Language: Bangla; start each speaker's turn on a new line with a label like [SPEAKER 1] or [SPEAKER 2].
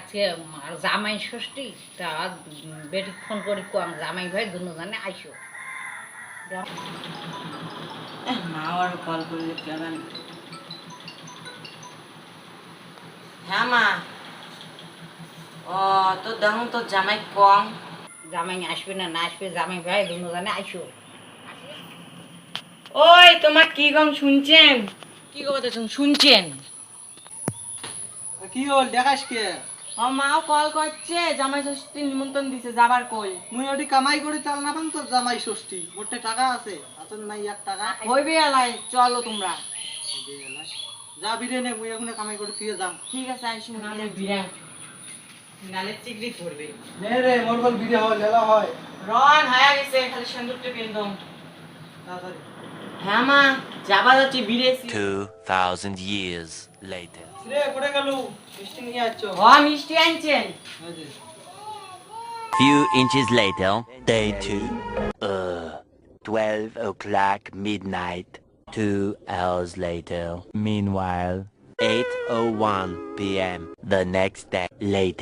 [SPEAKER 1] আজকে আর জামাই ষষ্ঠী তা বেটি ফোন করি কম জামাই ভাই দুজনে আইসো
[SPEAKER 2] মা আর কল করলে কেমন? হ্যাঁ মা, ও তো দেখুন তো জামাই কম।
[SPEAKER 1] জামাই আসবে না না আসবে জামাই ভাই দুজনে আইসো
[SPEAKER 2] ওই তোমার কি গম শুনছেন?
[SPEAKER 1] কি করতেছেন শুনছেন?
[SPEAKER 3] কি হল দেখাস কে?
[SPEAKER 2] ও মাও কল করছে, জামাই ষষ্ঠী নিমন্ত্রণ দিছে যাবার কই।
[SPEAKER 3] মুই ওটি কামাই করে চাল না পান তো জামাই ষষ্ঠী মোটে টাকা আছে আসল নাই 1 টাকা
[SPEAKER 2] হইবে এলাই, চলো তোমরা।
[SPEAKER 3] যা বিরে নে মুই এখন কামাই করে ফিরে যাম।
[SPEAKER 2] ঠিক আছে আইসো।
[SPEAKER 1] নালে বিরাট নালে চিকড়ি করবে
[SPEAKER 3] নে রে মোর বল বিরে হয় লেলা হয়
[SPEAKER 2] রন হয়ে গেছে, খালি সিন্দুরটা কিনতাম।
[SPEAKER 3] তাড়াতাড়ি।
[SPEAKER 2] হ্যাঁ মা, যাবা যাচ্ছি বিদেশি।
[SPEAKER 4] 2,000 years later.
[SPEAKER 3] রে কোড়ে গেল মিষ্টি নিয়ে আচ্ছো
[SPEAKER 2] হ মিষ্টি আনছেন।
[SPEAKER 4] Few inches later, day 2. 12 o'clock midnight. 2 hours later. Meanwhile, 8:01 p.m. the next day later.